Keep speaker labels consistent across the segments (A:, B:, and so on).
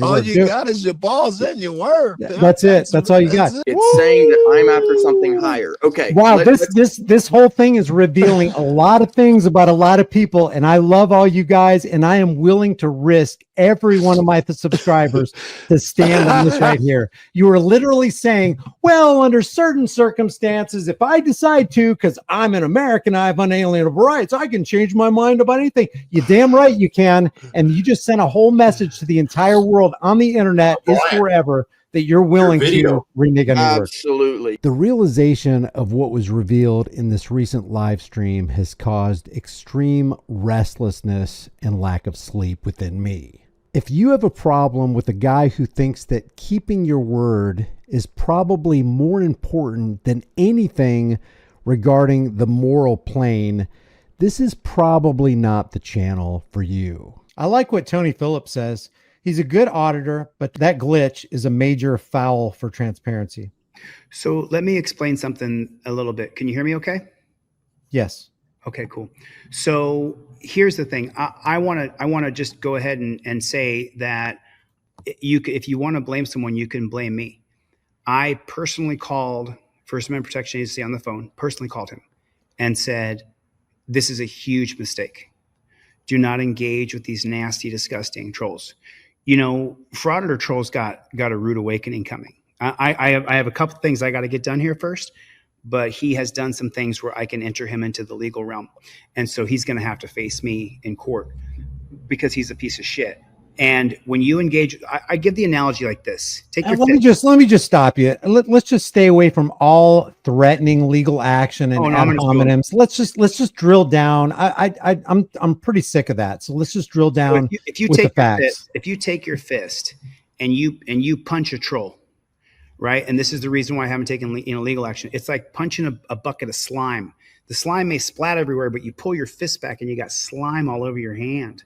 A: All you got is your balls and your word.
B: That's it. That's all you got.
C: It's saying that I'm after something higher. Okay.
B: Wow, this whole thing is revealing a lot of things about a lot of people, and I love all you guys, and I am willing to risk every one of my subscribers to stand on this right here. You are literally saying, well, under certain circumstances, if I decide to, because I'm an American, I have unalienable rights, I can change my mind about anything. You damn right you can, and you just sent a whole message to the entire world on the internet is forever that you're willing to renege on your word.
C: Absolutely.
B: The realization of what was revealed in this recent live stream has caused extreme restlessness and lack of sleep within me. If you have a problem with a guy who thinks that keeping your word is probably more important than anything regarding the moral plane, this is probably not the channel for you. I like what Tony Phillips says. He's a good auditor, but that glitch is a major foul for transparency.
D: So let me explain something a little bit. Can you hear me okay?
B: Yes.
D: Okay, cool. So here's the thing. I want to just go ahead and say that if you want to blame someone, you can blame me. I personally called First Amendment Protection Agency on the phone, personally called him and said, this is a huge mistake. Do not engage with these nasty, disgusting trolls. You know, frauditor trolls got a rude awakening coming. I have a couple things I got to get done here first, but he has done some things where I can enter him into the legal realm. And so he's going to have to face me in court because he's a piece of shit. And when you engage, I give the analogy like this.
B: Let me just stop you. Let's just stay away from all threatening legal action and ad hominems. Let's just drill down. I'm pretty sick of that. So let's just drill down.
D: So if you take the facts. If you take your fist and you punch a troll, right? And this is the reason why I haven't taken legal action. It's like punching a bucket of slime. The slime may splat everywhere, but you pull your fist back and you got slime all over your hand.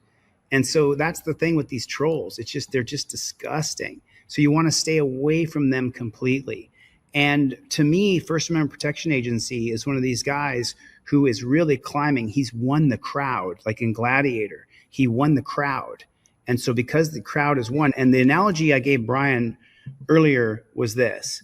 D: And so that's the thing with these trolls. They're just disgusting. So you want to stay away from them completely. And to me, First Amendment Protection Agency is one of these guys who is really climbing. He's won the crowd, like in Gladiator. He won the crowd. And so because the crowd has won, and the analogy I gave Brian earlier was this.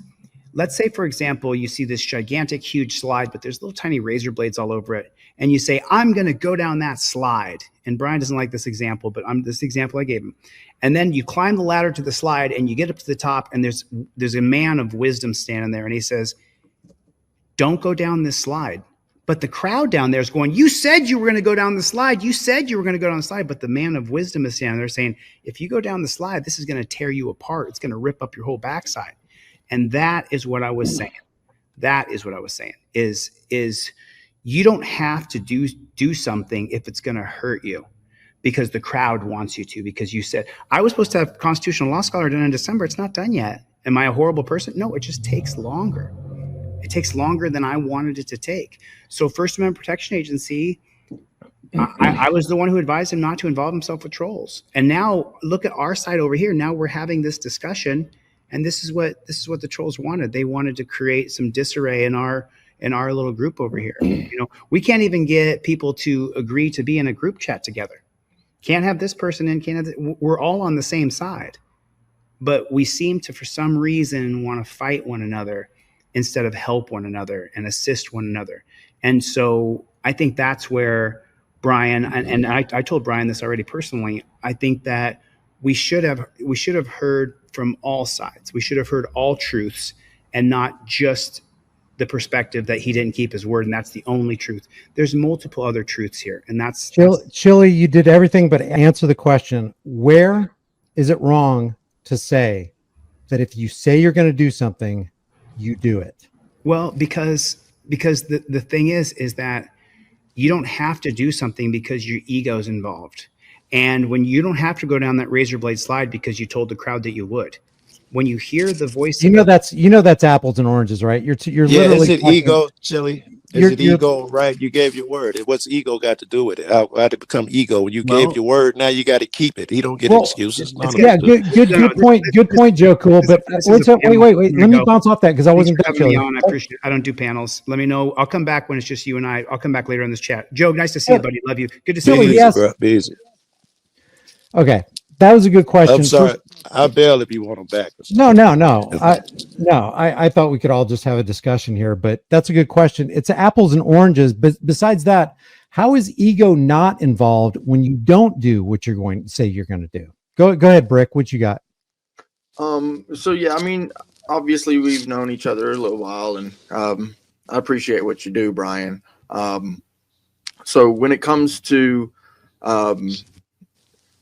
D: Let's say, for example, you see this gigantic, huge slide, but there's little tiny razor blades all over it. And you say, I'm going to go down that slide. And Brian doesn't like this example, but this example I gave him. And then you climb the ladder to the slide and you get up to the top and there's a man of wisdom standing there. And he says, don't go down this slide. But the crowd down there is going, you said you were going to go down the slide. You said you were going to go down the slide. But the man of wisdom is standing there saying, if you go down the slide, this is going to tear you apart. It's going to rip up your whole backside. And that is what I was saying. That is what I was saying is you don't have to do something if it's going to hurt you because the crowd wants you to, because you said, I was supposed to have constitutional law scholar done in December. It's not done yet. Am I a horrible person? No, it just takes longer. It takes longer than I wanted it to take. So First Amendment Protection Agency, I was the one who advised him not to involve himself with trolls. And now look at our side over here. Now we're having this discussion. And this is what the trolls wanted. They wanted to create some disarray in our little group over here. You know, we can't even get people to agree to be in a group chat together. Can't have this person in. Can't have we're all on the same side, but we seem to, for some reason, want to fight one another instead of help one another and assist one another. And so I think that's where Brian and I told Brian this already personally. I think that we should have heard from all sides. We should have heard all truths and not just the perspective that he didn't keep his word and that's the only truth. There's multiple other truths here. And that's
B: Chili, you did everything but answer the question. Where is it wrong to say that if you say you're going to do something, you do it?
D: Well, because the thing is that you don't have to do something because your ego is involved. And when you don't have to go down that razor blade slide because you told the crowd that you would, when you hear the voice,
B: that's apples and oranges, right? You're literally.
A: Is it ego, Chili? Is it ego, right? You gave your word. What's ego got to do with it? How did it become ego? When you gave your word, now you got to keep it. He don't get excuses.
B: Good point, Joe. Cool, but wait. Let me bounce off that because I wasn't done.
D: I appreciate it. I don't do panels. Let me know. I'll come back when it's just you and I. I'll come back later in this chat. Joe, nice to see you, buddy. Love you. Good to see you.
B: Yes. Okay. That was a good question.
A: I'm sorry. I'll bail if you want them back.
B: No. I thought we could all just have a discussion here, but that's a good question. It's apples and oranges. But besides that, how is ego not involved when you don't do what you're going to say you're going to do? Go ahead, Brick. What you got?
C: So yeah, I mean, obviously we've known each other a little while, and I appreciate what you do, Brian. So when it comes to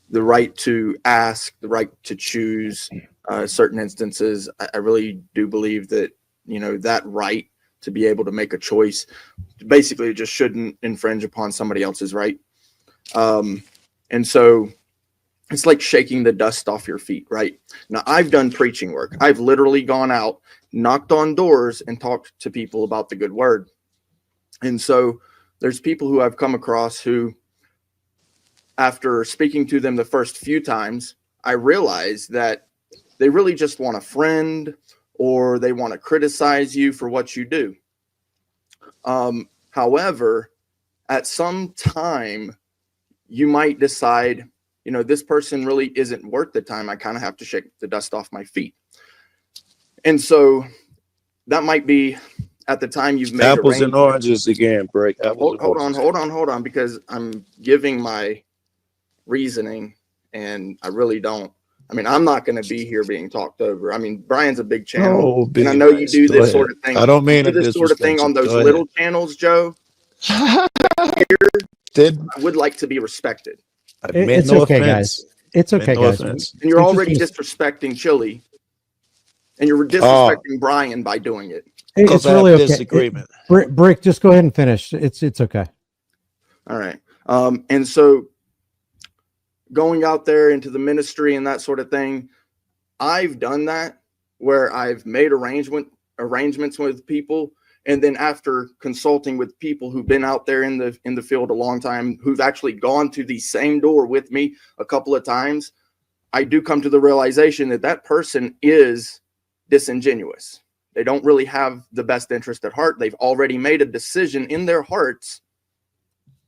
C: the right to ask, the right to choose, certain instances, I really do believe that, you know, that right to be able to make a choice basically just shouldn't infringe upon somebody else's right. And so it's like shaking the dust off your feet, right? Now, I've done preaching work. I've literally gone out, knocked on doors, and talked to people about the good word. And so there's people who I've come across who, after speaking to them the first few times, I realized that they really just want a friend, or they want to criticize you for what you do. However, at some time, you might decide, you know, this person really isn't worth the time. I kind of have to shake the dust off my feet. And so that might be at the time you've made
A: apples and oranges again, Break.
C: Hold on, because I'm giving my reasoning, and I really don't. I mean, I'm not going to be here being talked over. I mean, Brian's a big channel, and I know you do this sort of thing.
A: I don't mean
C: this sort of thing on those little channels, Joe. I would like to be respected.
B: It's okay, guys. It's okay, guys.
C: And you're already disrespecting Chili, and you're disrespecting Brian by doing it.
B: It's really okay.
A: Disagreement.
B: Brick, just go ahead and finish. It's okay.
C: All right. And so going out there into the ministry and that sort of thing, I've done that where I've made arrangements with people, and then after consulting with people who've been out there in the field a long time, who've actually gone to the same door with me a couple of times, I do come to the realization that that person is disingenuous. They don't really have the best interest at heart. They've already made a decision in their hearts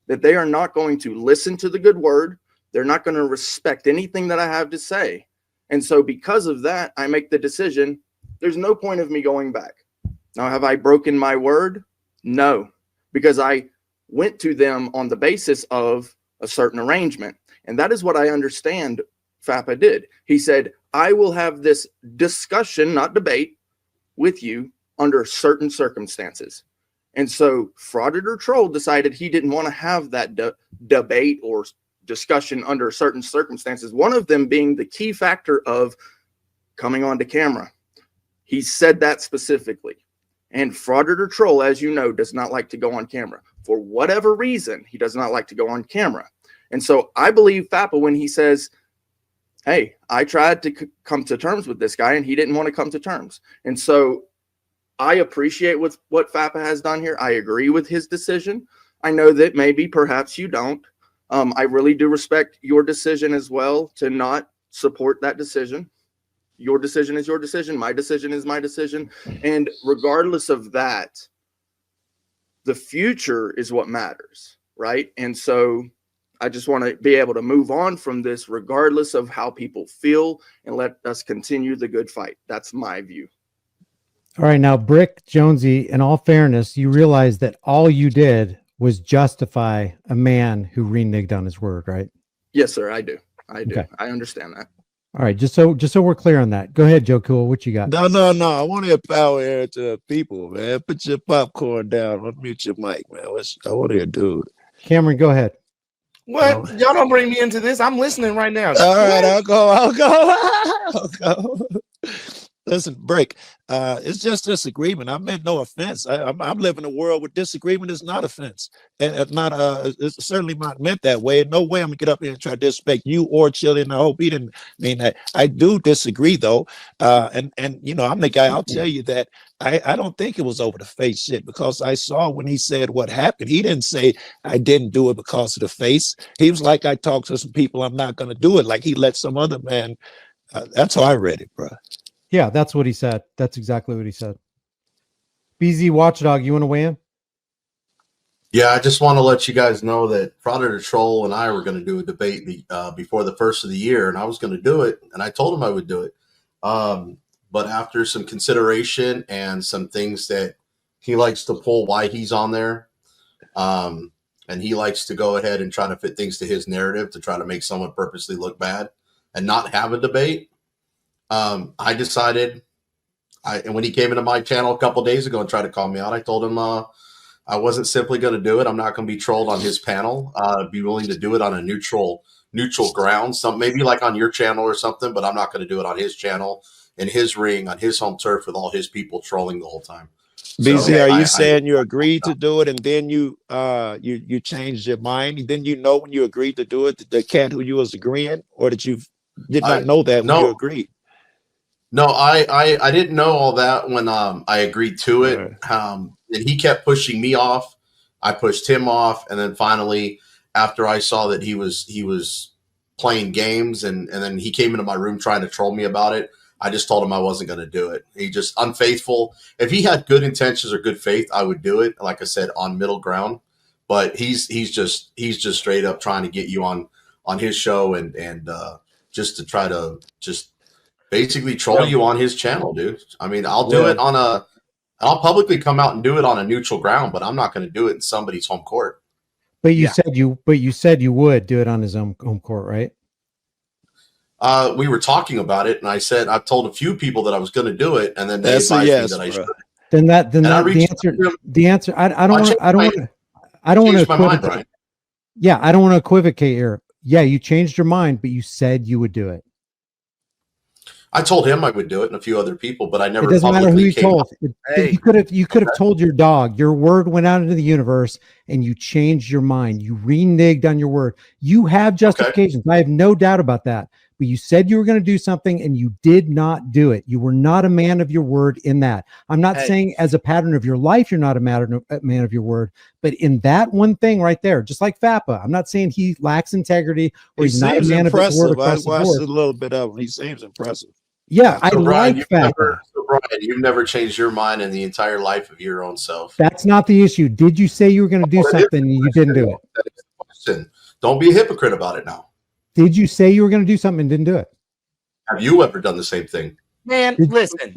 C: that they are not going to listen to the good word. They're not going to respect anything that I have to say. And so because of that, I make the decision, there's no point of me going back. Now, have I broken my word? No, because I went to them on the basis of a certain arrangement. And that is what I understand Fappa did. He said, I will have this discussion, not debate, with you under certain circumstances. And so Frauded or Troll decided he didn't want to have that debate or discussion under certain circumstances, one of them being the key factor of coming onto camera. He said that specifically. And Frauded or Troll, as you know, does not like to go on camera. For whatever reason, he does not like to go on camera. And so I believe Fappa when he says, hey, I tried to come to terms with this guy and he didn't want to come to terms. And so I appreciate what Fappa has done here. I agree with his decision. I know that maybe perhaps you don't. I really do respect your decision as well to not support that decision. Your decision is your decision. My decision is my decision. And regardless of that, the future is what matters, right? And so I just want to be able to move on from this regardless of how people feel, and let us continue the good fight. That's my view.
B: All right. Now, Brick, Jonesy, in all fairness, you realize that all you did was justify a man who reneged on his word, right?
C: Yes, sir. I do. Okay. I understand that.
B: All right. Just so we're clear on that. Go ahead, Joe Cool. What you got?
A: No. I want to empower here to people, man. Put your popcorn down. Unmute your mic, man. I want to hear, dude.
B: Cameron, go ahead.
E: What? Y'all don't bring me into this. I'm listening right now.
A: All right, I'll go. Listen, Break. It's just disagreement. I meant no offense. I'm living in a world where disagreement is not offense, and it's certainly not meant that way. In no way I'm gonna get up here and try to disrespect you or Chili. And I hope he didn't mean that. I do disagree though, and you know I'm the guy. I'll tell you that I don't think it was over the face shit, because I saw when he said what happened. He didn't say I didn't do it because of the face. He was like, I talked to some people. I'm not gonna do it. Like he let some other man. That's how I read it, bro.
B: Yeah, that's what he said. That's exactly what he said. BZ Watchdog, you want to weigh in?
F: Yeah, I just want to let you guys know that Predator Troll and I were going to do a debate before the first of the year, and I was going to do it, and I told him I would do it. But after some consideration and some things that he likes to pull why he's on there, and he likes to go ahead and try to fit things to his narrative to try to make someone purposely look bad and not have a debate, I decided, and when he came into my channel a couple days ago and tried to call me out, I told him I wasn't simply going to do it. I'm not going to be trolled on his panel. I'd be willing to do it on a neutral ground, maybe like on your channel or something, but I'm not going to do it on his channel, in his ring, on his home turf with all his people trolling the whole time.
A: BZ,
F: So,
A: are you saying you agreed to do it and then you changed your mind? Then you know when you agreed to do it, the cat who you was agreeing, or did you not know that when you agreed?
F: No, I didn't know all that when I agreed to it. And he kept pushing me off. I pushed him off, and then finally, after I saw that he was playing games, and then he came into my room trying to troll me about it, I just told him I wasn't going to do it. He just unfaithful. If he had good intentions or good faith, I would do it. Like I said, on middle ground. But he's just straight up trying to get you on his show and just to try to just basically troll you on his channel, dude. I mean, I'll do it I'll publicly come out and do it on a neutral ground, but I'm not going to do it in somebody's home court.
B: But you said you would do it on his own home court, right?
F: We were talking about it, and I said I told a few people that I was going to do it, and then they advised me that I should.
B: Then the answer. I don't want to equivocate. Yeah, I don't want to equivocate here. Yeah, you changed your mind, but you said you would do it.
F: I told him I would do it, and a few other people, but I never.
B: It doesn't matter who you told. You could have told your dog. Your word went out into the universe, and you changed your mind. You reneged on your word. You have justifications. Okay. I have no doubt about that. But you said you were going to do something, and you did not do it. You were not a man of your word in that. I'm not saying as a pattern of your life you're not a man of your word, but in that one thing right there, just like Fappa, I'm not saying he lacks integrity or he's not a man of his word across the board. I watched a
A: little bit of him. He seems impressive.
B: Yeah, I like Fappa.
F: Brian, you've never changed your mind in the entire life of your own self.
B: That's not the issue. Did you say you were going to do something and you didn't do it?
F: That is the question. Don't be a hypocrite about it now.
B: Did you say you were going to do something and didn't do it?
F: Have you ever done the same thing?
E: Man, listen.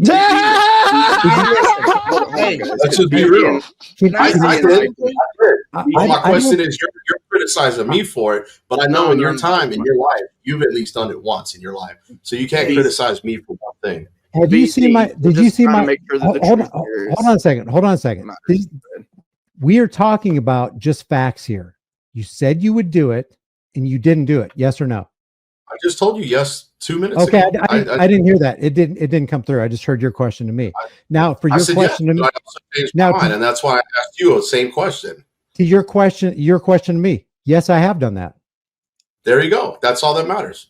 F: Hey, let's just be real. I did. My question is, you're criticizing me for it, but I know in your time, in your life, you've at least done it once in your life. So you can't criticize me for one thing.
B: Have you seen my, did you see my, hold on a second. We are talking about just facts here. You said you would do it and you didn't do it. Yes or no?
F: I just told you yes 2 minutes ago.
B: Okay, I didn't hear that. It didn't come through. I just heard your question to me. Now for your question to me,
F: and that's why I asked you the same question.
B: To your question to me. Yes, I have done that.
F: There you go. That's all that matters.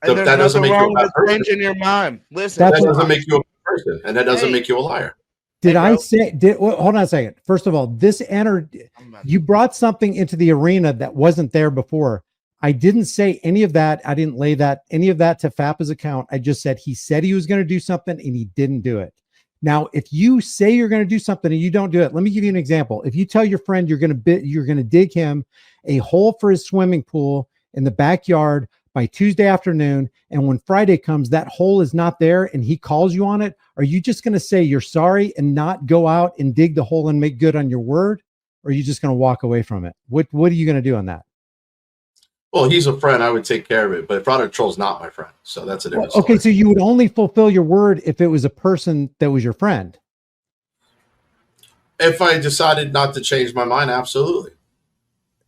E: And that doesn't make you a bad person. Change in your mind. Listen,
F: that doesn't make you a person, and that doesn't make you a liar.
B: Did I say? Hold on a second. First of all, you brought something into the arena that wasn't there before. I didn't say any of that. I didn't lay any of that to Fappa's account. I just said he said he was going to do something and he didn't do it. Now, if you say you're going to do something and you don't do it, let me give you an example. If you tell your friend you're going to dig him a hole for his swimming pool in the backyard by Tuesday afternoon, and when Friday comes, that hole is not there and he calls you on it, are you just going to say you're sorry and not go out and dig the hole and make good on your word? Or are you just going to walk away from it? What are you going to do on that?
F: Well, he's a friend. I would take care of it, but Product Troll's not my friend, so that's a different story.
B: Okay, so you would only fulfill your word if it was a person that was your friend.
F: If I decided not to change my mind, absolutely.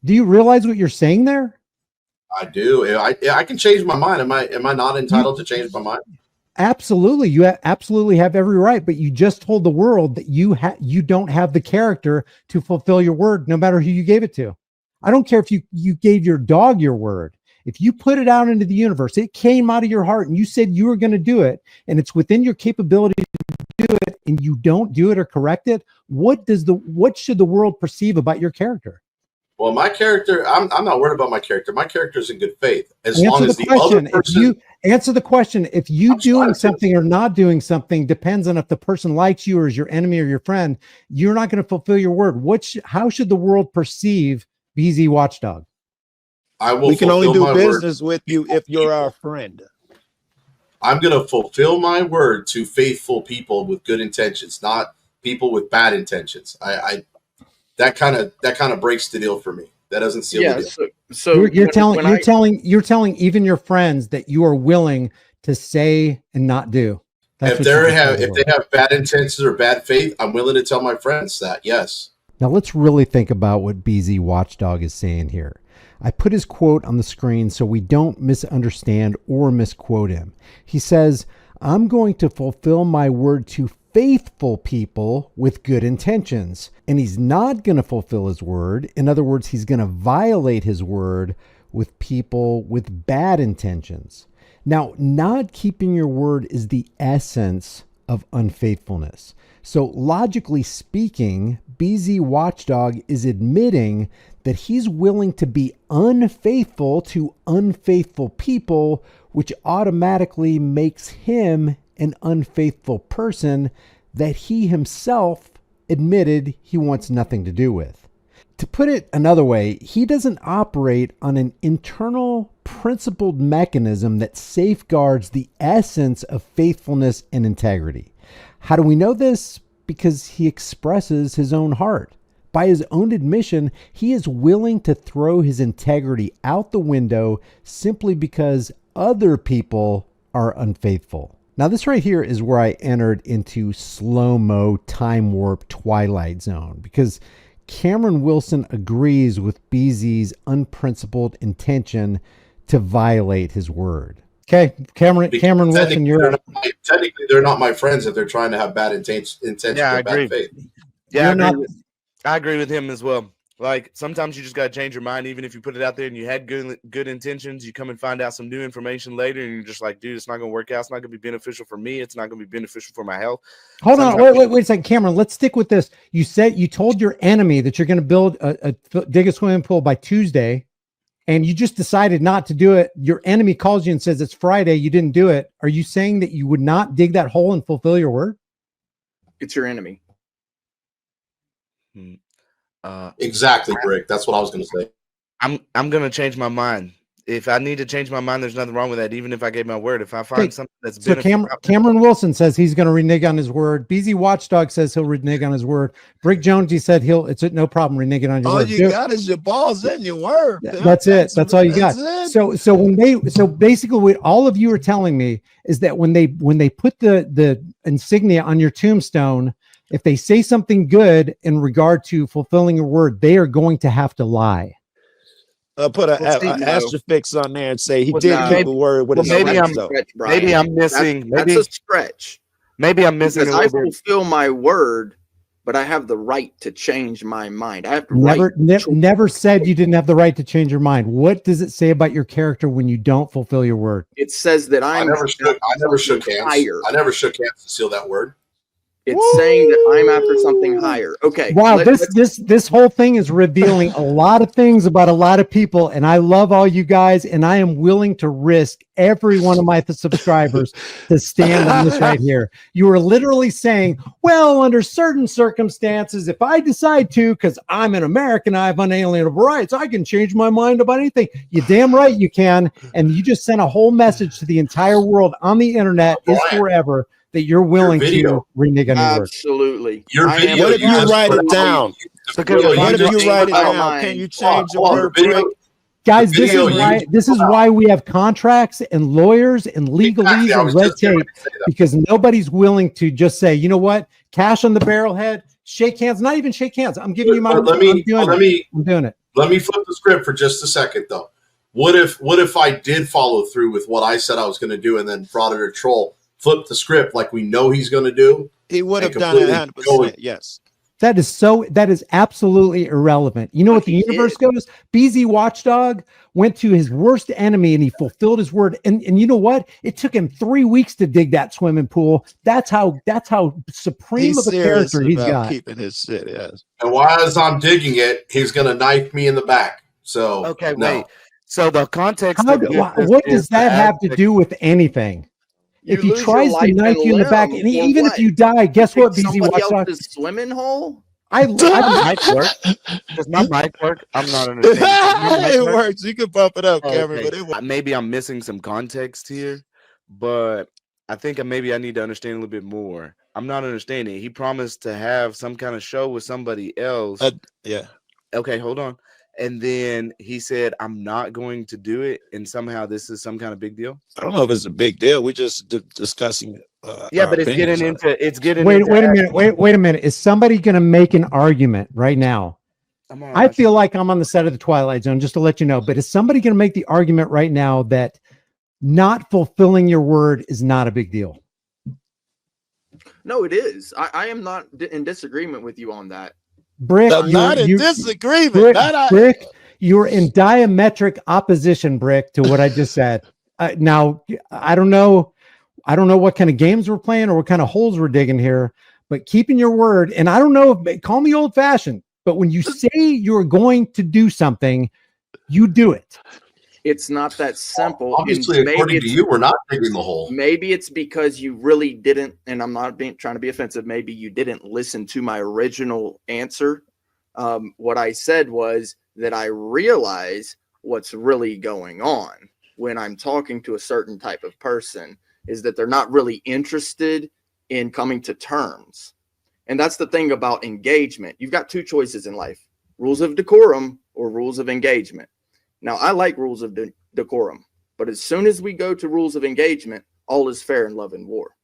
B: Do you realize what you're saying there?
F: I do. I can change my mind. Am I not entitled to change my mind?
B: Absolutely. You absolutely have every right, but you just told the world that you don't have the character to fulfill your word, no matter who you gave it to. I don't care if you gave your dog your word. If you put it out into the universe, it came out of your heart and you said you were going to do it, and it's within your capability to do it, and you don't do it or correct it, what should the world perceive about your character?
F: Well, my character, I'm not worried about my character. My character's in good faith. As
B: Answer
F: long
B: the
F: as the
B: question.
F: other person,
B: If you answer the question, if you
F: I'm
B: doing
F: trying to.
B: something or not doing something depends on if the person likes you or is your enemy or your friend, you're not going to fulfill your word. How should the world perceive BZ Watchdog?
F: I will
A: We can only
F: fulfill
A: do
F: my word.
A: business with you if you're our friend.
F: I'm going to fulfill my word to faithful people with good intentions, not people with bad intentions. That kind of breaks the deal for me. That doesn't seal the deal.
C: So
B: You're telling even your friends that you are willing to say and not do.
F: If they have bad intentions or bad faith, I'm willing to tell my friends that. Yes.
B: Now let's really think about what BZ Watchdog is saying here. I put his quote on the screen so we don't misunderstand or misquote him. He says, I'm going to fulfill my word to faithful people with good intentions. And he's not going to fulfill his word. In other words, he's going to violate his word with people with bad intentions. Now, not keeping your word is the essence of unfaithfulness. So logically speaking, BZ Watchdog is admitting that he's willing to be unfaithful to unfaithful people, which automatically makes him an unfaithful person that he himself admitted he wants nothing to do with. To put it another way, he doesn't operate on an internal principled mechanism that safeguards the essence of faithfulness and integrity. How do we know this? Because he expresses his own heart. By his own admission, he is willing to throw his integrity out the window simply because other people are unfaithful. Now, this right here is where I entered into slow-mo, time warp, twilight zone, because Cameron Wilson agrees with BZ's unprincipled intention to violate his word. Okay, Cameron Wilson,
F: technically they're not my friends if they're trying to have bad intentions or bad faith.
E: Yeah, I agree with him as well. Like, sometimes you just got to change your mind, even if you put it out there and you had good intentions. You come and find out some new information later, and you're just like, dude, it's not going to work out. It's not going to be beneficial for me. It's not going to be beneficial for my health.
B: Hold on, wait a second, Cameron. Let's stick with this. You told your enemy that you're going to build dig a swimming pool by Tuesday, and you just decided not to do it. Your enemy calls you and says it's Friday. You didn't do it. Are you saying that you would not dig that hole and fulfill your word?
C: It's your enemy.
F: Exactly, Brick. That's what I was going to say.
E: I'm going to change my mind. If I need to change my mind, there's nothing wrong with that. Even if I gave my word, if I find something that's
B: Cameron Wilson says he's going to renege on his word. BZ Watchdog says he'll renege on his word. Brick Jonesy said it's no problem reneging on your word.
A: All you got is your balls and your word.
B: That's it. That's all you got. So basically what all of you are telling me is that when they put the insignia on your tombstone, if they say something good in regard to fulfilling your word, they are going to have to lie.
A: Put an asterisk on there and say he did keep a word with his
E: maybe I'm
C: missing. That's a stretch.
E: Maybe I'm missing.
C: I fulfill my word, but I have the right to change my mind. I have
B: never said you didn't have the right to change your mind. What does it say about your character when you don't fulfill your word?
C: It says that I
F: never shook hands. I never shook hands to seal that word.
C: It's saying that I'm after something higher. Okay.
B: Wow, this whole thing is revealing a lot of things about a lot of people, and I love all you guys, and I am willing to risk every one of my subscribers to stand on this right here. You are literally saying, well, under certain circumstances, if I decide to, because I'm an American, I have unalienable rights, I can change my mind about anything. You damn right you can, and you just sent a whole message to the entire world on the internet is forever. That you're willing to renege on your word.
C: Absolutely.
A: What if you write it down? What if you write it down? Can you change your word?
B: Guys, this is why we have contracts and lawyers and legalese and red tape, because nobody's willing to just say, you know what, cash on the barrelhead, shake hands, not even shake hands. I'm giving you my. I'm doing it.
F: Let me flip the script for just a second, though. What if I did follow through with what I said I was going to do, and then frauded or troll? Flip the script like we know he's going to do.
A: He would have done it 100%. Yes.
B: That is absolutely irrelevant. You know what the
C: He
B: universe
C: did.
B: goes? BZ Watchdog went to his worst enemy and he fulfilled his word. And you know what? It took him 3 weeks to dig that swimming pool. That's how supreme
A: He's
B: of a
A: serious
B: character he's
A: about
B: got.
A: keeping his shit. Yes.
F: And while as I'm digging it, he's going to knife me in the back. So
E: Okay,
F: no.
E: wait. So the context
B: How
E: of
B: do-
E: this
B: what
E: is
B: does that
E: the
B: have to
E: aspect-
B: do with anything? If he
C: lose your
B: tries to
C: life
B: knife
C: and
B: you in the back,
C: limb
B: and
C: for
B: even if
C: what?
B: you die, guess
C: Dig
B: what, BZ
C: somebody
B: Watchdog?
C: else's swimming hole?
E: Does my mic work? Does my mic work? I'm not understanding. Does my mic
A: It
E: work?
A: works. You can bump it up,
E: Oh,
A: Cameron,
E: okay.
A: but it works.
E: Maybe I'm missing some context here, but I think maybe I need to understand a little bit more. I'm not understanding. He promised to have some kind of show with somebody else.
A: Yeah.
E: Okay, hold on. And then he said, I'm not going to do it. And somehow this is some kind of big deal.
A: I don't know if it's a big deal. We're just discussing.
E: Yeah,
A: our
E: but it's
A: opinions
E: getting
A: on it.
E: into
B: Wait a minute. Wait a minute. Is somebody going to make an argument right now? I feel like I'm on the side of the Twilight Zone, just to let you know. But is somebody going to make the argument right now that not fulfilling your word is not a big deal?
C: No, it is. I am not in disagreement with you on that.
B: Brick,
A: I'm not in disagreement.
B: Brick, you're in diametric opposition, Brick, to what I just said. Now, I don't know what kind of games we're playing or what kind of holes we're digging here, but keeping your word, and I don't know if call me old fashioned, but when you say you're going to do something, you do it.
C: It's not that simple.
F: Obviously, according to you, we're not digging the hole.
C: Maybe it's because you really didn't, and I'm not trying to be offensive. Maybe you didn't listen to my original answer. What I said was that I realize what's really going on when I'm talking to a certain type of person is that they're not really interested in coming to terms. And that's the thing about engagement. You've got two choices in life: rules of decorum or rules of engagement. Now, I like rules of decorum, but as soon as we go to rules of engagement, all is fair in love and war.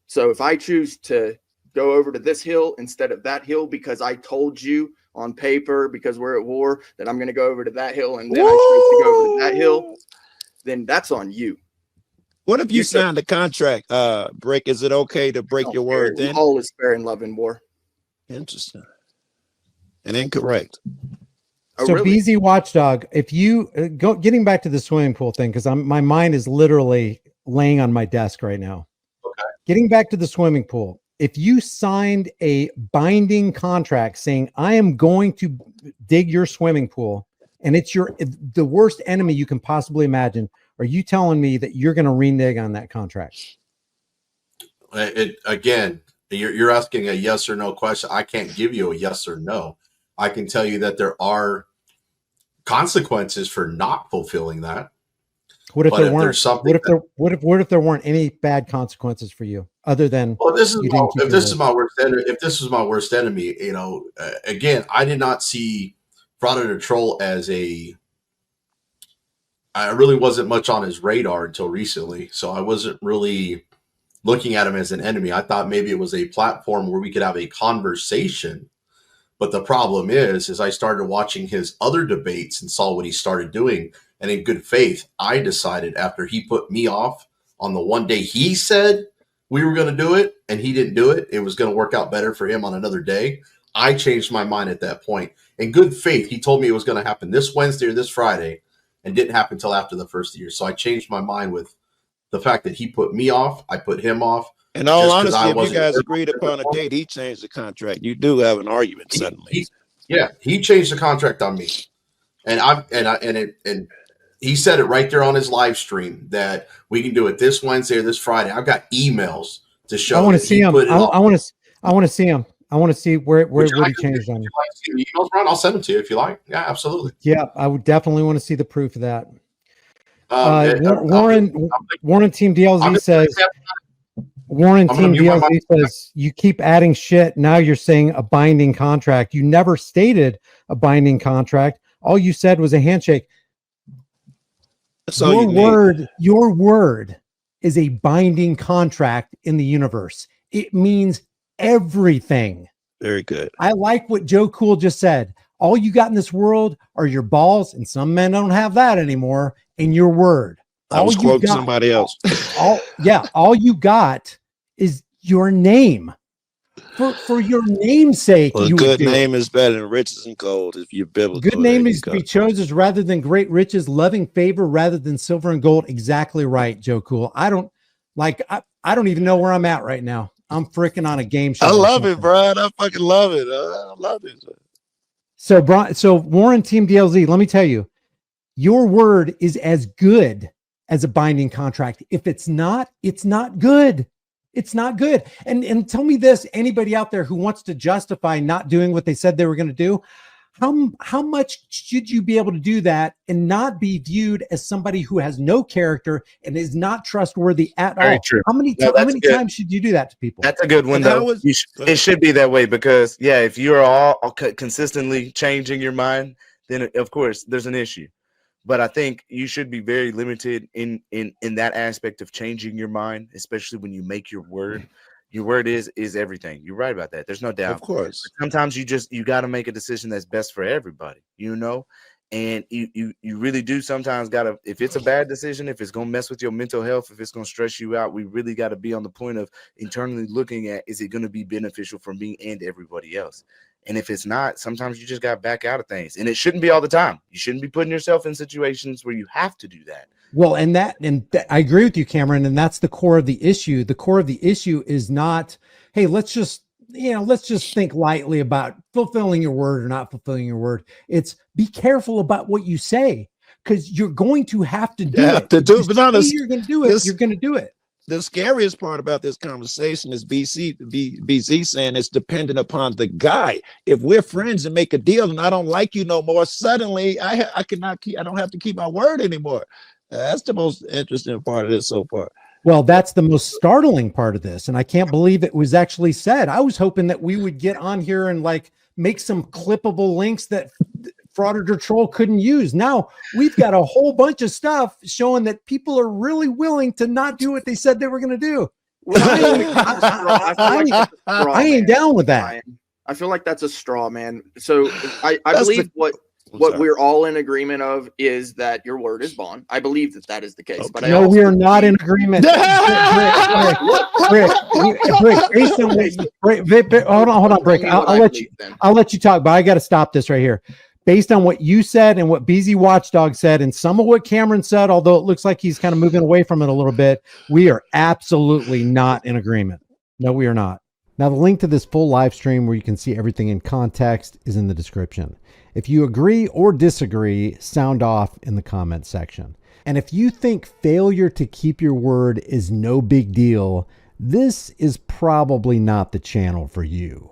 C: So if I choose to go over to this hill instead of that hill because I told you on paper, because we're at war, that I'm going to go over to that hill, and then I choose to go over to that hill, then that's on you.
A: What if you signed a contract, Brick? Is it okay to break your word then?
C: All is fair in love and war.
A: Interesting. And incorrect.
C: Oh,
B: So
C: really?
B: BZ Watchdog, if you getting back to the swimming pool thing, because my mind is literally laying on my desk right now.
F: Okay.
B: Getting back to the swimming pool, if you signed a binding contract saying I am going to dig your swimming pool, and it's the worst enemy you can possibly imagine, are you telling me that you're going to renege on that contract?
F: Again, you're asking a yes or no question. I can't give you a yes or no. I can tell you that there are consequences for not fulfilling that.
B: What if
F: But
B: there
F: if
B: weren't?
F: there's something
B: What if there weren't any bad consequences for you other than?
F: Well, this is
B: you didn't keep
F: if
B: your
F: this is
B: word?
F: my worst enemy. If this was my worst enemy, again, I did not see Frauded Troll as I really wasn't much on his radar until recently, so I wasn't really looking at him as an enemy. I thought maybe it was a platform where we could have a conversation. But the problem is I started watching his other debates and saw what he started doing. And in good faith, I decided after he put me off on the one day he said we were going to do it and he didn't do it, it was going to work out better for him on another day. I changed my mind at that point. In good faith, he told me it was going to happen this Wednesday or this Friday and didn't happen until after the first year. So I changed my mind with the fact that he put me off. I put him off.
A: In all
F: Just 'cause I
A: honesty, if you
F: wasn't
A: guys
F: there.
A: agreed upon a date, he changed the contract. You do have an argument suddenly.
F: He changed the contract on me, and he said it right there on his live stream that we can do it this Wednesday or this Friday. I've got emails to show.
B: I want to see him. I want to see him. I want to see where he changed on you.
F: Like to see the emails, Ron? I'll send them to you if you like. Yeah, absolutely.
B: Yeah, I would definitely want to see the proof of that.
F: Warren
B: Team DLZ says. Warren Team DLZ says you keep adding shit. Now you're saying a binding contract. You never stated a binding contract. All you said was a handshake. Your word is a binding contract in the universe. It means everything.
A: Very good.
B: I like what Joe Cool just said. All you got in this world are your balls, and some men don't have that anymore, and your word.
A: I was quoting somebody else.
B: All you got is your name. for your namesake,
A: Well, a
B: you would
A: good
B: do it.
A: name is better than riches and gold if you're biblical.
B: Good
A: There
B: name
A: you
B: is to
A: go.
B: be chosen rather than great riches, loving favor rather than silver and gold. Exactly right, Joe Cool. I don't even know where I'm at right now. I'm freaking on a game show.
A: I
B: or
A: love it,
B: something.
A: Brian. I fucking love it. I love it.
B: So Warren Team DLZ, let me tell you, your word is as good as a binding contract. If it's not, it's not good. It's not good. And tell me this, anybody out there who wants to justify not doing what they said they were going to do, how much should you be able to do that and not be viewed as somebody who has no character and is not trustworthy at
E: Very
B: all?
E: true.
B: How many
E: No, that's good.
B: times should you do that to people?
E: That's a good one,
A: But how
E: though.
A: is-
E: It should be that way because, yeah, if you're all consistently changing your mind, then of course there's an issue. But I think you should be very limited in that aspect of changing your mind, especially when you make your word. Your word is everything. You're right about that. There's no doubt.
A: Of course.
E: Sometimes you got to make a decision that's best for everybody, you know, and you really do sometimes got to, if it's a bad decision, if it's going to mess with your mental health, if it's going to stress you out, we really got to be on the point of internally looking at, is it going to be beneficial for me and everybody else? And if it's not, sometimes you just got to back out of things, and it shouldn't be all the time. You shouldn't be putting yourself in situations where you have to do that.
B: Well, and I agree with you, Cameron, and that's the core of the issue. The core of the issue is not, hey, let's just think lightly about fulfilling your word or not fulfilling your word. It's be careful about what you say, because you're going to have to do it.
A: To do,
B: If you
A: but honest,
B: say you're going to do it, you're going to do it.
A: The scariest part about this conversation is BZ saying it's dependent upon the guy. If we're friends and make a deal and I don't like you no more, suddenly I don't have to keep my word anymore. That's the most interesting part of this so far.
B: Well, that's the most startling part of this. And I can't believe it was actually said. I was hoping that we would get on here and like make some clippable links that Frauditor Troll couldn't use. Now we've got a whole bunch of stuff showing that people are really willing to not do what they said they were going to do. I ain't down with that.
C: I feel like that's a straw man. So I believe what we're all in agreement of is that your word is bond. I believe that is the case.
A: Okay.
C: But I
B: No,
C: also
B: we are not in agreement. Brick, based on hold on, Brick. I'll let you talk, but I got to stop this right here. Based on what you said and what BZ Watchdog said and some of what Cameron said, although it looks like he's kind of moving away from it a little bit, we are absolutely not in agreement. No, we are not. Now, the link to this full live stream where you can see everything in context is in the description. If you agree or disagree, sound off in the comment section. And if you think failure to keep your word is no big deal, this is probably not the channel for you.